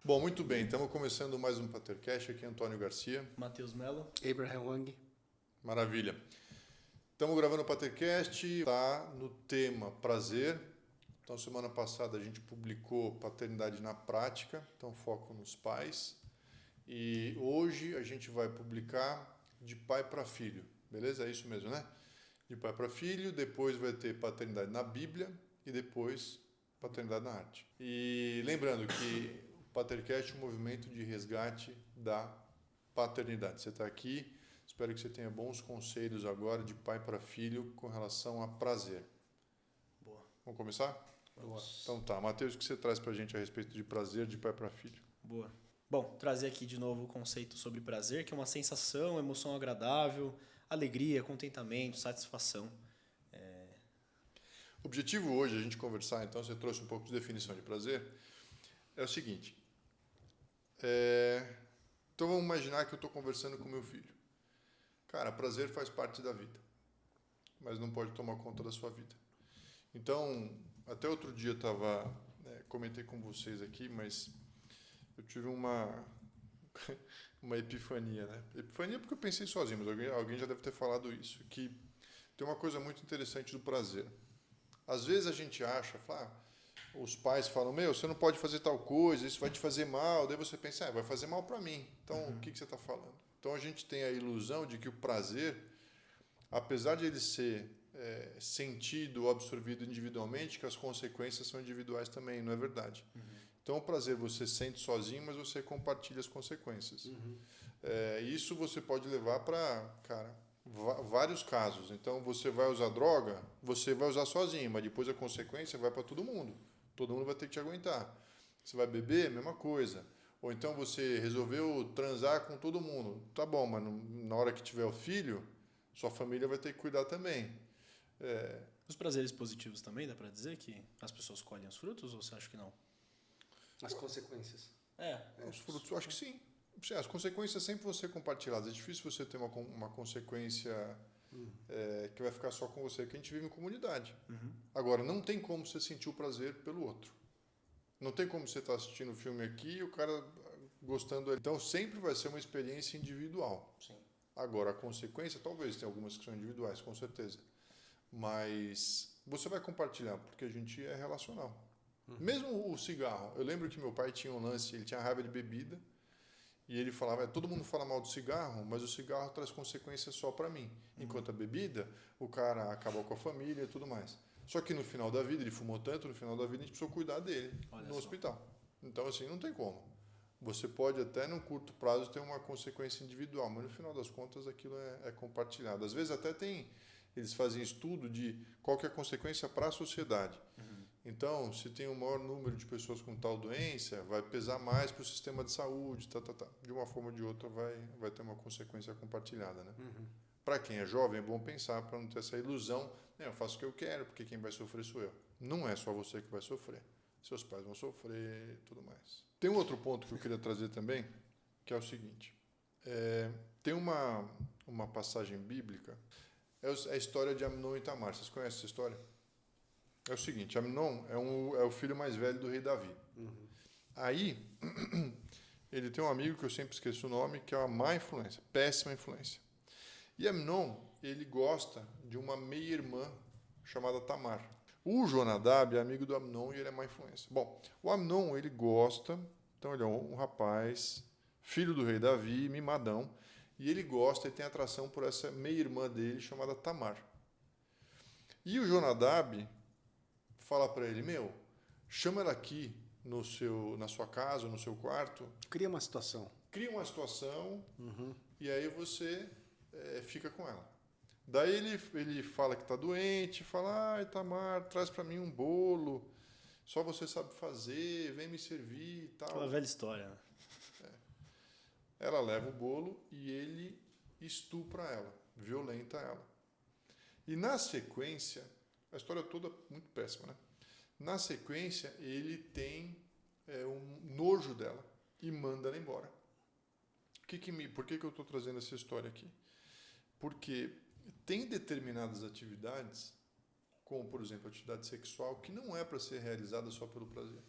Bom, muito bem. Estamos começando mais um Patercast. Aqui é Antônio Garcia. Matheus Mello. Abraham Wang. Maravilha. Estamos gravando o Patercast. Está no tema prazer. Então, semana passada a gente publicou Paternidade na Prática. Então, foco nos pais. E hoje a gente vai publicar de pai para filho. Beleza? É isso mesmo, né? De pai para filho. Depois vai ter Paternidade na Bíblia. E depois Paternidade na Arte. E lembrando que o Patercast é um movimento de resgate da paternidade. Você está aqui, espero que você tenha bons conselhos agora de pai para filho com relação a prazer. Boa. Vamos começar? Boa. Então tá, Matheus, o que você traz para a gente a respeito de prazer de pai para filho? Boa. Bom, trazer aqui de novo o conceito sobre prazer, que é uma sensação, emoção agradável, alegria, contentamento, satisfação. O objetivo hoje, a gente conversar, então você trouxe um pouco de definição de prazer, é o seguinte. Então vamos imaginar que eu estou conversando com meu filho. Cara, prazer faz parte da vida, mas não pode tomar conta da sua vida. Então, até outro dia eu comentei com vocês aqui, mas eu tive uma epifania, né? Epifania porque eu pensei sozinho, mas alguém já deve ter falado isso, que tem uma coisa muito interessante do prazer. Às vezes a gente acha, os pais falam, você não pode fazer tal coisa, isso vai te fazer mal. Daí você pensa, vai fazer mal para mim. Então, o que você está falando? Então, a gente tem a ilusão de que o prazer, apesar de ele ser sentido ou absorvido individualmente, que as consequências são individuais também, não é verdade. Então, o prazer você sente sozinho, mas você compartilha as consequências. Isso você pode levar para, vários casos. Então, você vai usar droga, você vai usar sozinho, mas depois a consequência vai para todo mundo. Todo mundo vai ter que te aguentar. Você vai beber, mesma coisa. Ou então você resolveu transar com todo mundo. Tá bom, mas na hora que tiver o filho, sua família vai ter que cuidar também. Os prazeres positivos também, dá para dizer que as pessoas colhem os frutos, ou você acha que não? As consequências. Os frutos, eu acho que sim. As consequências sempre vão ser compartilhadas. É difícil você ter uma consequência que vai ficar só com você, que a gente vive em comunidade. Agora, não tem como você sentir o prazer pelo outro. Não tem como você estar assistindo o filme aqui e o cara gostando. Então, sempre vai ser uma experiência individual. Sim. Agora, a consequência, talvez, tem algumas que são individuais, com certeza. Mas você vai compartilhar, porque a gente é relacional. Mesmo o cigarro. Eu lembro que meu pai tinha um lance, ele tinha raiva de bebida. E ele falava, todo mundo fala mal do cigarro, mas o cigarro traz consequências só para mim. Enquanto a bebida, o cara acabou com a família e tudo mais. Só que no final da vida, ele fumou tanto, no final da vida a gente precisou cuidar dele no hospital. Então, assim, não tem como. Você pode até, num curto prazo, ter uma consequência individual, mas no final das contas aquilo é compartilhado. Às vezes até eles fazem estudo de qual que é a consequência para a sociedade. Então, se tem um maior número de pessoas com tal doença, vai pesar mais para o sistema de saúde, De uma forma ou de outra vai ter uma consequência compartilhada, né? Para quem é jovem, é bom pensar para não ter essa ilusão, eu faço o que eu quero, porque quem vai sofrer sou eu. Não é só você que vai sofrer. Seus pais vão sofrer e tudo mais. Tem um outro ponto que eu queria trazer também, que é o seguinte. Tem uma passagem bíblica, é a história de Amnon e Tamar. Vocês conhecem essa história? É o seguinte, Amnon é o filho mais velho do rei Davi. Aí, ele tem um amigo que eu sempre esqueço o nome, que é uma má influência, péssima influência. E Amnon, ele gosta de uma meia-irmã chamada Tamar. O Jonadab é amigo do Amnon e ele é má influência. Bom, o Amnon, ele gosta, então ele é um rapaz, filho do rei Davi, mimadão, e ele gosta e tem atração por essa meia-irmã dele chamada Tamar. E o Jonadab fala para ele, chama ela aqui na sua casa, no seu quarto. Cria uma situação. Cria uma situação e aí você fica com ela. Daí ele fala que está doente, fala, Tamar, traz para mim um bolo, só você sabe fazer, vem me servir e tal. Aquela velha história, né? Ela leva o bolo e ele estupra ela, violenta ela. E na sequência, a história toda muito péssima, né? Na sequência, ele tem um nojo dela e manda ela embora. Por que eu estou trazendo essa história aqui? Porque tem determinadas atividades, como, por exemplo, a atividade sexual, que não é para ser realizada só pelo prazer.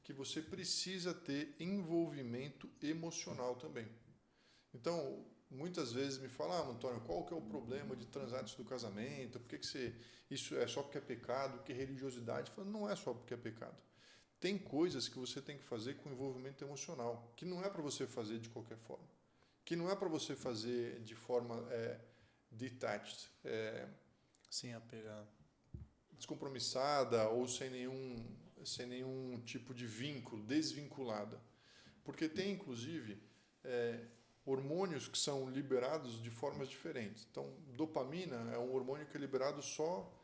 que você precisa ter envolvimento emocional também. Então, muitas vezes me falam, Antônio, qual que é o problema de transar antes do casamento? Por que você... Isso é só porque é pecado, que religiosidade? Eu falo, não é só porque é pecado. Tem coisas que você tem que fazer com envolvimento emocional, que não é para você fazer de qualquer forma. Que não é para você fazer de forma detached, Sem apegar. descompromissada ou sem nenhum tipo de vínculo, desvinculada. Porque tem, inclusive, hormônios que são liberados de formas diferentes. Então, dopamina é um hormônio que é liberado só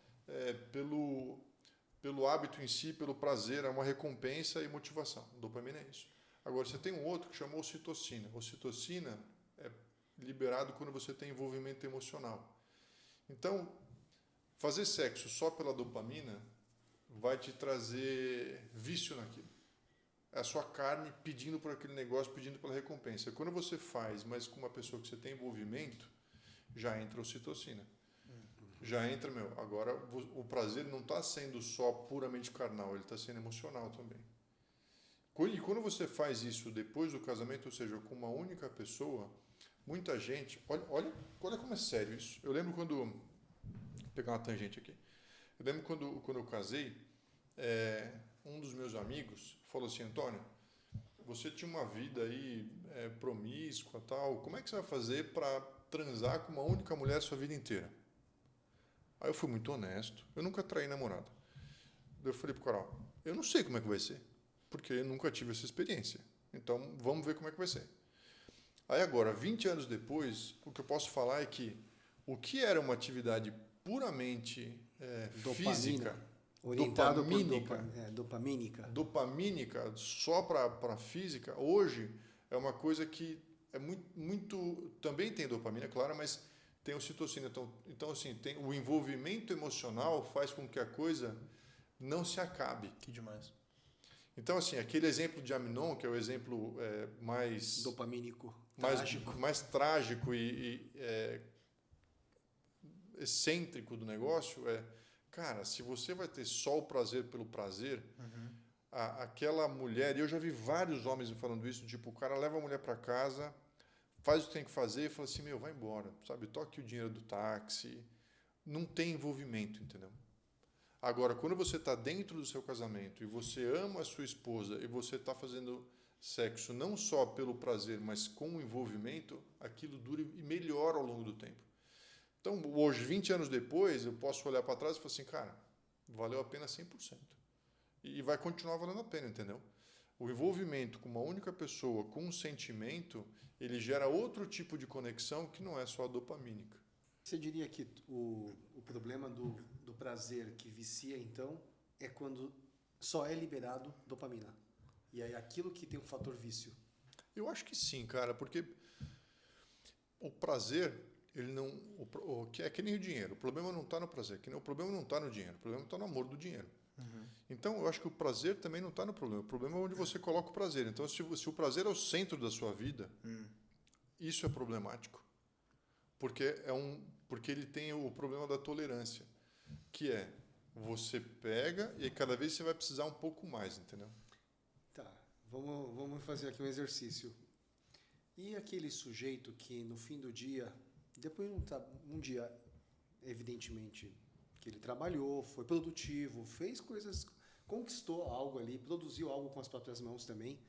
pelo hábito em si, pelo prazer, é uma recompensa e motivação. Dopamina é isso. Agora, você tem um outro que chama ocitocina. Ocitocina é liberado quando você tem envolvimento emocional. Então, fazer sexo só pela dopamina vai te trazer vício naquilo. É a sua carne pedindo por aquele negócio, pedindo pela recompensa. Quando você faz, mas com uma pessoa que você tem envolvimento, já entra ocitocina. Já entra, agora o prazer não está sendo só puramente carnal, ele está sendo emocional também. E quando você faz isso depois do casamento, ou seja, com uma única pessoa, muita gente... Olha como é sério isso. Eu lembro quando... Vou pegar uma tangente aqui. Eu lembro quando eu casei, um dos meus amigos falou assim, Antônio, você tinha uma vida aí promíscua, tal, como é que você vai fazer para transar com uma única mulher a sua vida inteira? Aí eu fui muito honesto, eu nunca traí namorada. Eu falei pro Coral, eu não sei como é que vai ser, porque eu nunca tive essa experiência. Então, vamos ver como é que vai ser. Aí agora, 20 anos depois, o que eu posso falar é que o que era uma atividade puramente física, orientado dopamínica, só para física, hoje é uma coisa que é muito também tem dopamina, claro, mas tem ocitocina. Então assim, o envolvimento emocional faz com que a coisa não se acabe. Que demais. Então, assim, aquele exemplo de Aminon, que é o exemplo mais... dopamínico. Mais trágico e excêntrico do negócio cara, se você vai ter só o prazer pelo prazer, aquela mulher, e eu já vi vários homens falando isso, tipo, o cara leva a mulher para casa, faz o que tem que fazer e fala assim, vai embora, sabe? Toque o dinheiro do táxi. Não tem envolvimento, entendeu? Agora, quando você está dentro do seu casamento e você ama a sua esposa e você está fazendo sexo não só pelo prazer, mas com o envolvimento, aquilo dura e melhora ao longo do tempo. Então, hoje, 20 anos depois, eu posso olhar para trás e falar assim, cara, valeu a pena 100%. E vai continuar valendo a pena, entendeu? O envolvimento com uma única pessoa, com um sentimento, ele gera outro tipo de conexão que não é só a dopamínica. Você diria que o problema do prazer que vicia, então, é quando só é liberado dopamina? E é aquilo que tem um fator vício? Eu acho que sim, cara, porque o prazer, ele não... é que nem o dinheiro. O problema não está no prazer, o problema não está no dinheiro, o problema está no amor do dinheiro. Então, eu acho que o prazer também não está no problema. O problema é onde você coloca o prazer. Então, se o prazer é o centro da sua vida, isso é problemático. Porque ele tem o problema da tolerância, que é você pega e cada vez você vai precisar um pouco mais, entendeu? Tá, vamos fazer aqui um exercício. E aquele sujeito que no fim do dia, depois um dia, evidentemente, que ele trabalhou, foi produtivo, fez coisas, conquistou algo ali, produziu algo com as próprias mãos também,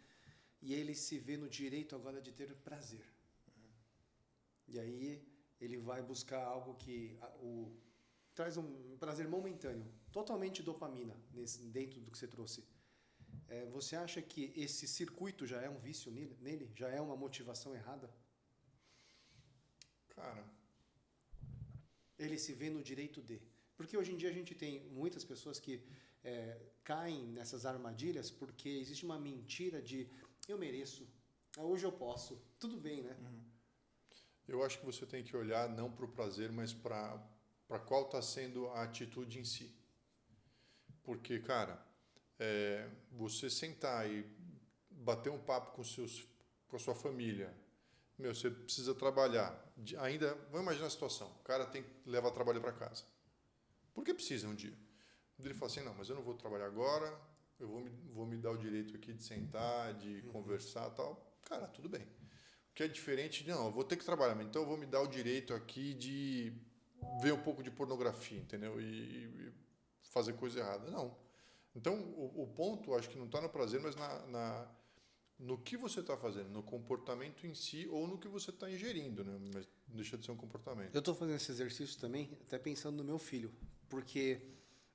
e ele se vê no direito agora de ter prazer. E aí ele vai buscar algo que traz um prazer momentâneo, totalmente dopamina dentro do que você trouxe. Você acha que esse circuito já é um vício nele? Já é uma motivação errada? Cara... Ele se vê no direito de... Porque hoje em dia a gente tem muitas pessoas que caem nessas armadilhas porque existe uma mentira de eu mereço, hoje eu posso, tudo bem, né? Eu acho que você tem que olhar não para o prazer, mas para qual está sendo a atitude em si. Porque, cara, você sentar e bater um papo com a sua família, você precisa trabalhar. Ainda, vamos imaginar a situação, o cara tem que levar trabalho para casa. Por que precisa um dia? Ele fala assim, não, mas eu não vou trabalhar agora, eu vou me dar o direito aqui de sentar, de conversar e tal. Cara, tudo bem. O que é diferente, não, eu vou ter que trabalhar, mas então eu vou me dar o direito aqui de ver um pouco de pornografia, entendeu? E fazer coisa errada. Não. Então, o ponto, acho que não está no prazer, mas no que você está fazendo, no comportamento em si ou no que você está ingerindo, né? Mas deixa de ser um comportamento. Eu estou fazendo esse exercício também, até pensando no meu filho, porque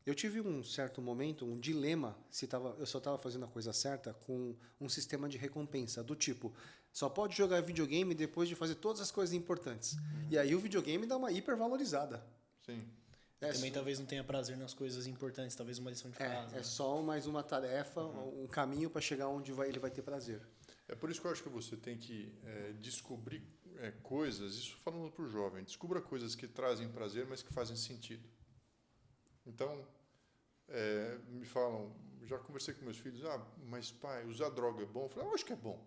eu tive um certo momento, um dilema, se eu só estava fazendo a coisa certa com um sistema de recompensa, do tipo, só pode jogar videogame depois de fazer todas as coisas importantes. E aí o videogame dá uma hipervalorizada. Sim. Também talvez não tenha prazer nas coisas importantes, talvez uma lição de casa. É só mais uma tarefa, um caminho para chegar onde ele vai ter prazer. É por isso que eu acho que você tem que descobrir coisas, isso falando para o jovem, descubra coisas que trazem prazer, mas que fazem sentido. Então, me falam, já conversei com meus filhos, mas pai, usar droga é bom? Eu falei, eu acho que é bom.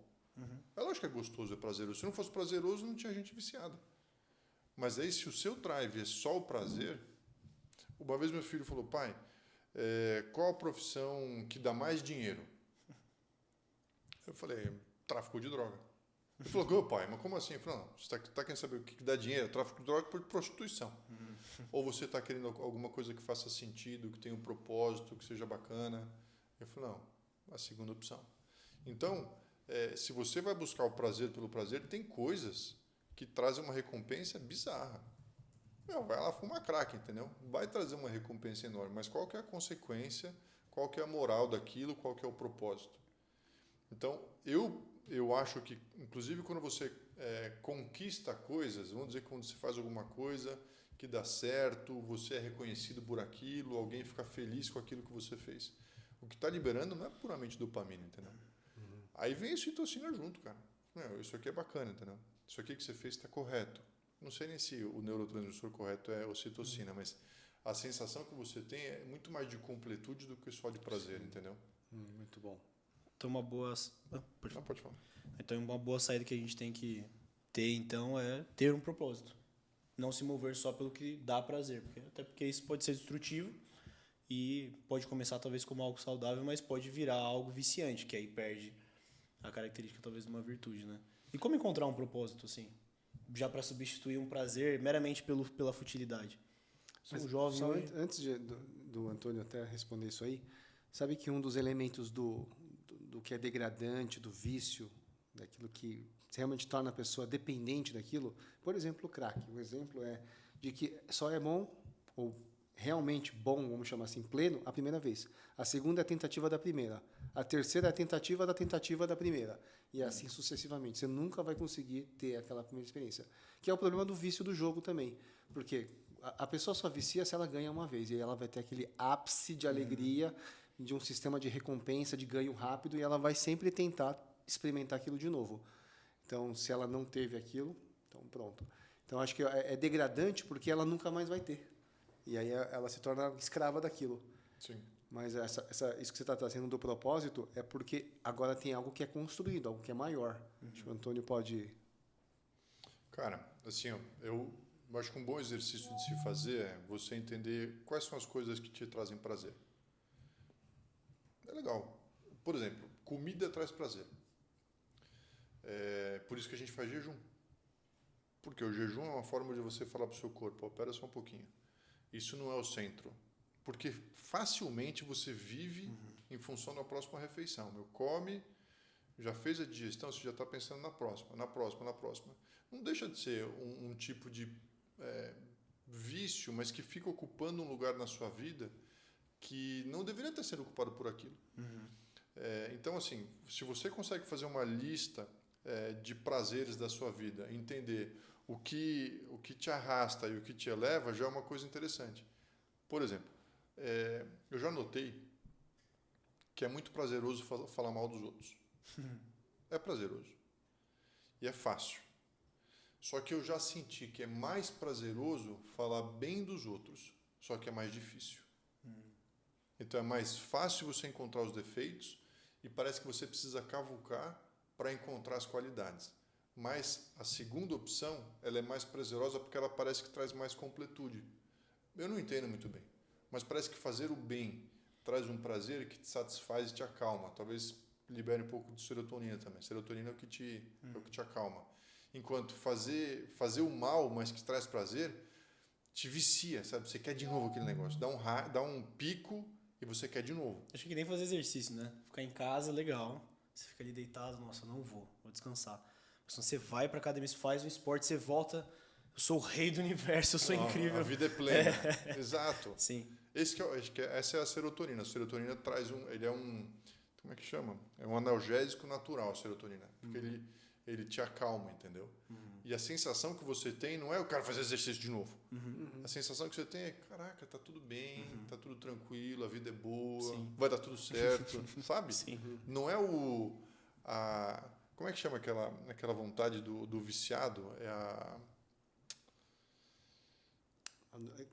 É lógico que é gostoso, é prazeroso. Se não fosse prazeroso, não tinha gente viciada. Mas aí, se o seu drive é só o prazer... Uma vez meu filho falou, pai, qual a profissão que dá mais dinheiro? Eu falei, tráfico de droga. Ele falou, pai, mas como assim? Eu falei, não, você está querendo saber o que dá dinheiro? Tráfico de droga por prostituição. Ou você está querendo alguma coisa que faça sentido, que tenha um propósito, que seja bacana? Eu falei, não, a segunda opção. Então, se você vai buscar o prazer pelo prazer, tem coisas que trazem uma recompensa bizarra. Vai lá fumar crack, entendeu? Vai trazer uma recompensa enorme, mas qual que é a consequência, qual que é a moral daquilo, qual que é o propósito? Então, eu acho que, inclusive, quando você conquista coisas, vamos dizer que quando você faz alguma coisa que dá certo, você é reconhecido por aquilo, alguém fica feliz com aquilo que você fez. O que está liberando não é puramente dopamina, entendeu? Aí vem a ocitocina junto, cara. Isso aqui é bacana, entendeu? Isso aqui que você fez está correto. Não sei nem se o neurotransmissor correto é ocitocina, mas a sensação que você tem é muito mais de completude do que só de prazer, entendeu? Muito bom. Então, Pode falar. Então, uma boa saída que a gente tem que ter, então, é ter um propósito. Não se mover só pelo que dá prazer. Até porque isso pode ser destrutivo e pode começar, talvez, como algo saudável, mas pode virar algo viciante, que aí perde a característica, talvez, de uma virtude, né? E como encontrar um propósito, assim? Já para substituir um prazer meramente pela futilidade. Sou jovem só hoje. Antes do Antônio até responder isso aí, sabe que um dos elementos do que é degradante, do vício, daquilo que realmente torna a pessoa dependente daquilo, por exemplo, o crack. O exemplo é de que só é bom, ou realmente bom, vamos chamar assim, pleno, a primeira vez. A segunda é a tentativa da primeira. A terceira é a tentativa da primeira. E assim sucessivamente. Você nunca vai conseguir ter aquela primeira experiência. Que é o problema do vício do jogo também. Porque a pessoa só vicia se ela ganha uma vez. E aí ela vai ter aquele ápice de alegria, de um sistema de recompensa, de ganho rápido, e ela vai sempre tentar experimentar aquilo de novo. Então, se ela não teve aquilo, então pronto. Então, acho que é degradante porque ela nunca mais vai ter. E aí ela se torna escrava daquilo. Sim. Mas isso que você está trazendo do propósito é porque agora tem algo que é construído, algo que é maior. Acho que o Antônio pode... Cara, assim, eu acho que um bom exercício de se fazer é você entender quais são as coisas que te trazem prazer. É legal. Por exemplo, comida traz prazer. Por isso que a gente faz jejum. Porque o jejum é uma forma de você falar para o seu corpo, espera só um pouquinho. Isso não é o centro. Porque facilmente você vive em função da próxima refeição. Come, já fez a digestão, você já está pensando na próxima. Não deixa de ser um tipo de vício, mas que fica ocupando um lugar na sua vida que não deveria ter sido ocupado por aquilo. Então, assim, se você consegue fazer uma lista de prazeres da sua vida, entender o que te arrasta e o que te eleva, já é uma coisa interessante. Por exemplo, eu já notei que é muito prazeroso falar mal dos outros. É prazeroso. E é fácil. Só que eu já senti que é mais prazeroso falar bem dos outros, só que é mais difícil. Então é mais fácil você encontrar os defeitos e parece que você precisa cavucar para encontrar as qualidades. Mas a segunda opção, ela é mais prazerosa porque ela parece que traz mais completude. Eu não entendo muito bem, mas parece que fazer o bem traz um prazer que te satisfaz e te acalma. Talvez libere um pouco de serotonina também. Serotonina é o que te acalma. Enquanto fazer o mal, mas que traz prazer, te vicia, sabe? Você quer de novo aquele negócio. Dá um pico e você quer de novo. Acho que nem fazer exercício, né? Ficar em casa, legal. Você fica ali deitado, nossa, não vou descansar. Mas quando você vai pra academia, você faz um esporte, você volta, eu sou o rei do universo, eu sou incrível. A vida é plena. Exato. Sim. Acho que essa é a serotonina. A serotonina traz ele é como é que chama? É um analgésico natural, a serotonina. Porque ele te acalma, entendeu? E a sensação que você tem não é eu quero fazer exercício de novo. A sensação que você tem é, caraca, tá tudo bem, tá tudo tranquilo, a vida é boa, vai dar tudo certo, sabe? Sim. Não é como é que chama aquela vontade do viciado? É a...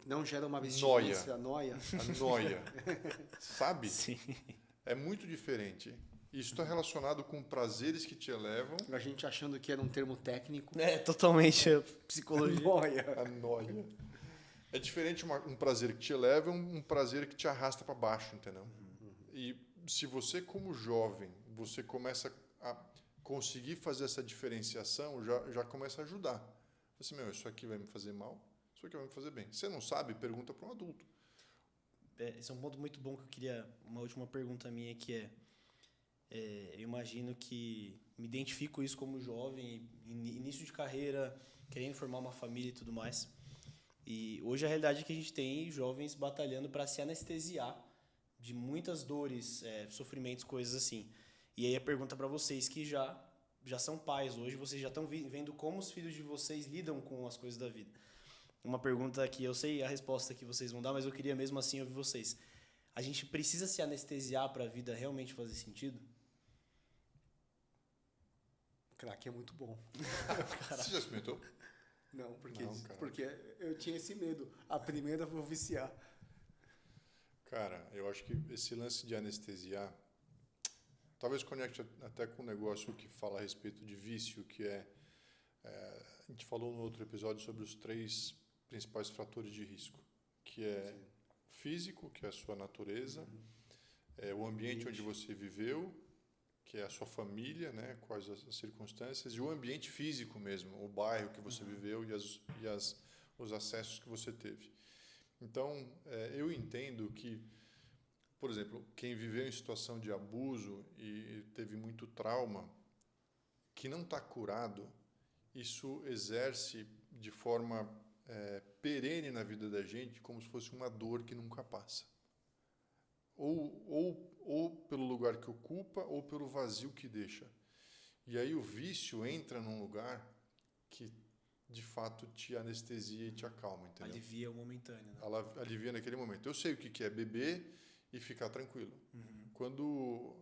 Não gera uma abstinência, noia. A noia. Sabe? Sim. É muito diferente. Isso está relacionado com prazeres que te elevam. A gente achando que era um termo técnico. É, totalmente psicologia. Noia. A noia. É diferente um prazer que te eleva e um prazer que te arrasta para baixo, entendeu? E se você, como jovem, você começa a conseguir fazer essa diferenciação, já começa a ajudar. Assim, isso aqui vai me fazer mal, isso aqui vai me fazer bem. Você não sabe, pergunta para um adulto. Esse é um ponto muito bom que eu queria... Uma última pergunta minha que eu imagino que me identifico isso como jovem, início de carreira, querendo formar uma família e tudo mais. E hoje a realidade é que a gente tem jovens batalhando para se anestesiar de muitas dores, sofrimentos, coisas assim. E aí a pergunta para vocês que já são pais hoje, vocês já estão vendo como os filhos de vocês lidam com as coisas da vida. Uma pergunta que eu sei a resposta que vocês vão dar, mas eu queria mesmo assim ouvir vocês. A gente precisa se anestesiar para a vida realmente fazer sentido? Crack é muito bom. Você já experimentou? Não, Não, porque eu tinha esse medo. A primeira eu vou viciar. Cara, eu acho que esse lance de anestesiar talvez conecte até com um negócio que fala a respeito de vício, que a gente falou no outro episódio sobre os 3 principais fatores de risco, que é físico, que é a sua natureza, o ambiente onde você viveu, que é a sua família, né, quais as circunstâncias, e o ambiente físico mesmo, o bairro que você viveu e os acessos que você teve. Então, eu entendo que, por exemplo, quem viveu em situação de abuso e teve muito trauma, que não está curado, isso exerce de forma perene na vida da gente, como se fosse uma dor que nunca passa. Ou pelo lugar que ocupa, ou pelo vazio que deixa. E aí o vício entra num lugar que, de fato, te anestesia e te acalma, entendeu? Alivia o momentâneo, né? Ela alivia naquele momento. Eu sei o que é beber e ficar tranquilo. Quando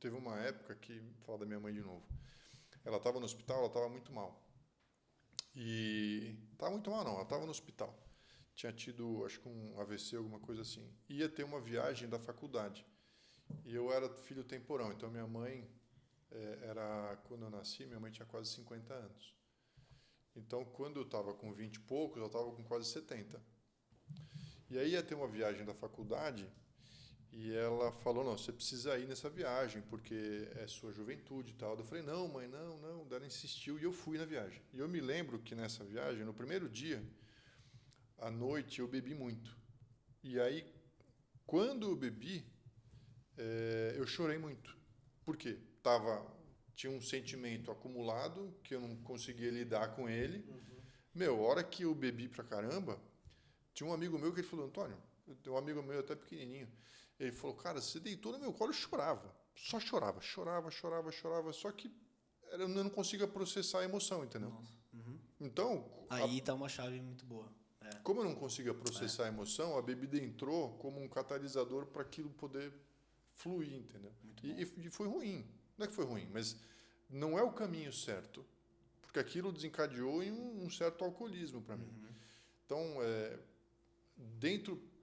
teve uma época que, vou falar da minha mãe de novo, ela estava no hospital, ela estava muito mal. E estava muito mal não, ela estava no hospital. Tinha tido, acho que um AVC, alguma coisa assim. Ia ter uma viagem da faculdade. E eu era filho temporão, então minha mãe quando eu nasci, minha mãe tinha quase 50 anos. Então, quando eu estava com 20 e poucos, eu estava com quase 70. E aí ia ter uma viagem da faculdade e ela falou, não, você precisa ir nessa viagem, porque é sua juventude e tal. Eu falei, não, mãe, não. Ela insistiu e eu fui na viagem. E eu me lembro que nessa viagem, no primeiro dia, à noite, eu bebi muito. E aí, quando eu bebi, eu chorei muito. Por quê? Tinha um sentimento acumulado que eu não conseguia lidar com ele. A hora que eu bebi pra caramba, tinha um amigo meu que ele falou, Antônio, um amigo meu até pequenininho, ele falou, cara, você deitou no meu colo e chorava. Só chorava. Só que eu não conseguia processar a emoção, entendeu? Nossa. Então... Aí tá uma chave muito boa. Como eu não conseguia processar a emoção, a bebida entrou como um catalisador para aquilo poder fluir, entendeu? E foi ruim. Não é que foi ruim, mas não é o caminho certo. Porque aquilo desencadeou em um certo alcoolismo para mim. Então,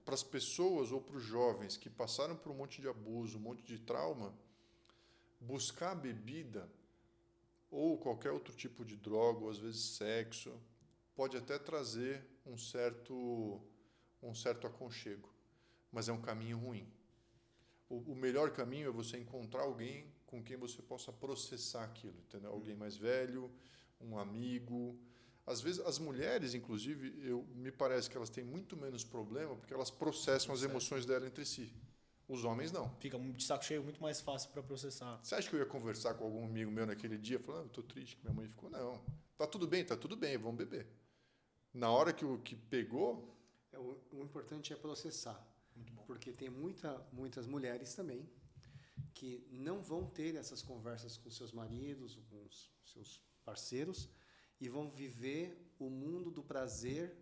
para as pessoas ou para os jovens que passaram por um monte de abuso, um monte de trauma, buscar a bebida ou qualquer outro tipo de droga, ou às vezes sexo, pode até trazer um certo aconchego, mas é um caminho ruim. o melhor caminho é você encontrar alguém com quem você possa processar aquilo, entendeu? Alguém mais velho, um amigo. Às vezes, as mulheres, inclusive, me parece que elas têm muito menos problema porque elas processam as emoções dela entre si. Os homens não. Fica de saco cheio, muito mais fácil para processar. Você acha que eu ia conversar com algum amigo meu naquele dia, falando, eu tô triste que minha mãe ficou? Não. Tá tudo bem, vamos beber. Na hora que o que pegou... O importante é processar. Muito bom. Porque tem muitas mulheres também que não vão ter essas conversas com seus maridos, com os seus parceiros, e vão viver o mundo do prazer,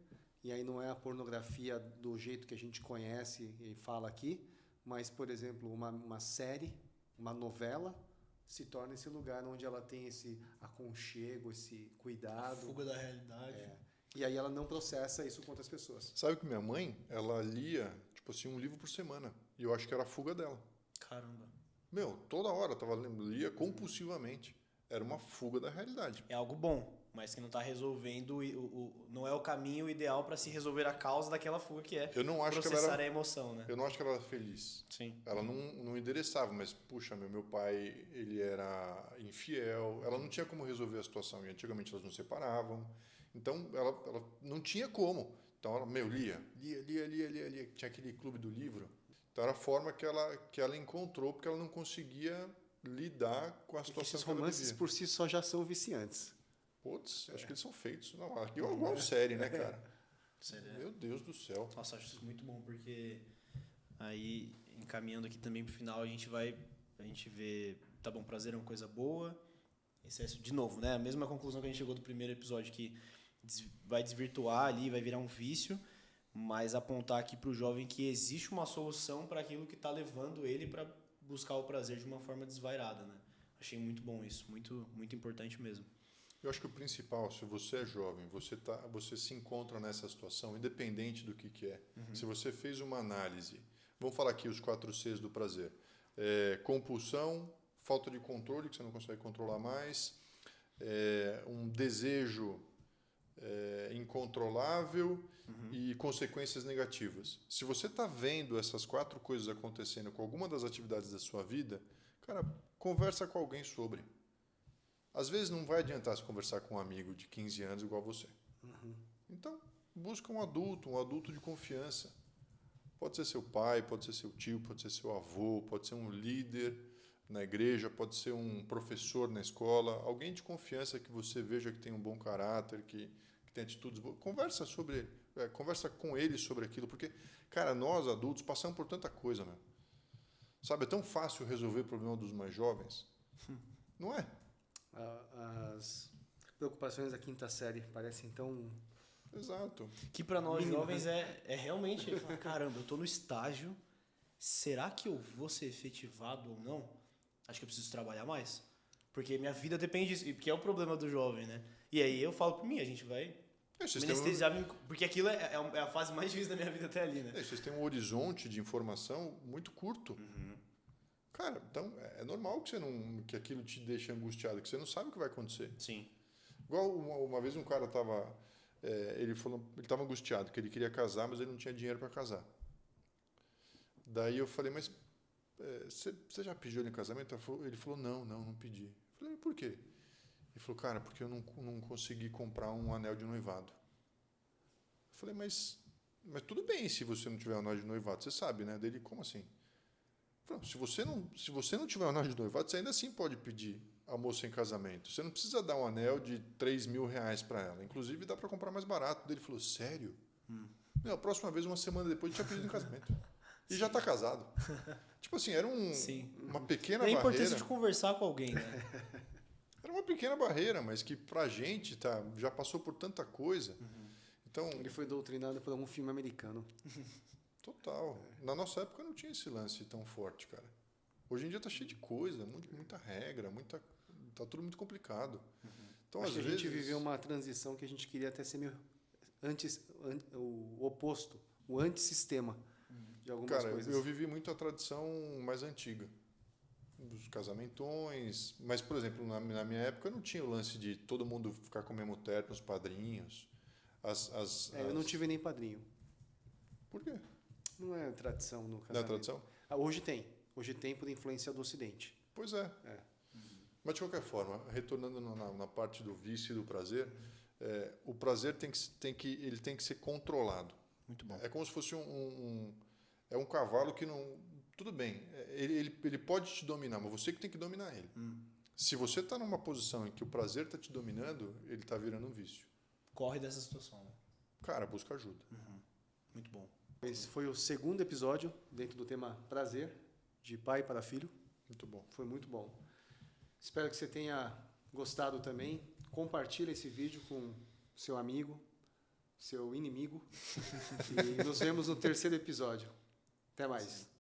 e aí não é a pornografia do jeito que a gente conhece e fala aqui, mas, por exemplo, uma série, uma novela, se torna esse lugar onde ela tem esse aconchego, esse cuidado. A fuga da realidade. E aí ela não processa isso com outras pessoas. Sabe que minha mãe, ela lia, tipo assim, um livro por semana. E eu acho que era a fuga dela. Caramba. Toda hora tava lendo, lia compulsivamente. Era uma fuga da realidade. É algo bom, mas que não está resolvendo, não é o caminho ideal para se resolver a causa daquela fuga que é Eu não acho processar que ela era, a emoção, né? Eu não acho que ela era feliz. Sim. Ela não endereçava, mas, puxa, meu pai, ele era infiel. Ela não tinha como resolver a situação. E antigamente elas não separavam. Então, ela não tinha como. Então, ela, lia. Tinha aquele clube do livro. Então, era a forma que ela encontrou, porque ela não conseguia lidar com a situação Esses que ela romances vivia. por si só já são viciantes. Putz, acho que eles são feitos. Não, aqui é igual série, né, cara? Sério. Meu Deus do céu. Nossa, acho isso muito bom, porque aí, encaminhando aqui também pro final, a gente vê, tá bom, prazer é uma coisa boa, excesso, de novo, né? A mesma conclusão que a gente chegou do primeiro episódio, que vai desvirtuar ali, vai virar um vício, mas apontar aqui pro jovem que existe uma solução para aquilo que tá levando ele para buscar o prazer de uma forma desvairada, né? Achei muito bom isso, muito, muito importante mesmo. Eu acho que o principal, se você é jovem, você se encontra nessa situação, independente do que é. Se você fez uma análise, vamos falar aqui os 4 Cs do prazer. Compulsão, falta de controle, que você não consegue controlar mais, um desejo incontrolável e consequências negativas. Se você está vendo essas 4 coisas acontecendo com alguma das atividades da sua vida, cara, conversa com alguém sobre. Às vezes não vai adiantar se conversar com um amigo de 15 anos igual você. Então, busca um adulto de confiança. Pode ser seu pai, pode ser seu tio, pode ser seu avô, pode ser um líder na igreja, pode ser um professor na escola, alguém de confiança que você veja que tem um bom caráter, que tem atitudes boas. Conversa com ele sobre aquilo, porque, cara, nós adultos passamos por tanta coisa, meu. Sabe, é tão fácil resolver o problema dos mais jovens. Não é? As preocupações da 5ª série parecem tão... Exato. Que para nós jovens é realmente, falar, caramba, eu tô no estágio, será que eu vou ser efetivado ou não? Acho que eu preciso trabalhar mais. Porque minha vida depende disso, porque é o problema do jovem, né? E aí eu falo por mim, a gente vai me anestesiar, porque aquilo é a fase mais difícil da minha vida até ali, né? Vocês têm um horizonte de informação muito curto. Cara, então é normal que aquilo te deixe angustiado, que você não sabe o que vai acontecer. Sim. Igual uma vez um cara estava... ele estava angustiado, que ele queria casar, mas ele não tinha dinheiro para casar. Daí eu falei, mas você já pediu ele em casamento? Ele falou, não pedi. Eu falei, por quê? Ele falou, cara, porque eu não consegui comprar um anel de noivado. Eu falei, mas tudo bem se você não tiver um anel de noivado, você sabe, né? Dele, como assim? Eu falei, se você não tiver um anel de noivado, você ainda assim pode pedir a moça em casamento. Você não precisa dar um anel de R$3.000 para ela. Inclusive, dá para comprar mais barato. Ele falou, sério? Não, a próxima vez, uma semana depois, ele tinha pedido em casamento. E já está casado. Tipo assim, era uma pequena barreira. É a importância de conversar com alguém, né? Era uma pequena barreira, mas que pra gente já passou por tanta coisa. Então, Ele foi doutrinado por algum filme americano. total. Na nossa época não tinha esse lance tão forte, cara. Hoje em dia tá cheio de coisa, muita regra, tá tudo muito complicado. Então, Acho às que a vezes, gente viveu uma transição que a gente queria até ser meio o oposto, o antissistema de algumas cara, coisas. eu vivi muito a tradição mais antiga. Dos casamentões. Mas, por exemplo, na minha época não tinha o lance de todo mundo ficar com o mesmo terno, os padrinhos. Eu não tive nem padrinho. Por quê? Não é tradição no Não é casamento. tradição? Hoje tem. hoje tem por influência do Ocidente. Pois é. Mas de qualquer forma, retornando na parte do vício e do prazer, o prazer ele tem que ser controlado. Muito bom. É como se fosse é um cavalo que não... Tudo bem, ele pode te dominar, mas você que tem que dominar ele. Se você está numa posição em que o prazer está te dominando, ele está virando um vício. Corre dessa situação. Né? Cara, busca ajuda. Muito bom. Esse foi o segundo episódio dentro do tema prazer, de pai para filho. Muito bom. Foi muito bom. Espero que você tenha gostado também. Compartilhe esse vídeo com seu amigo, seu inimigo. E nos vemos no terceiro episódio. Até mais.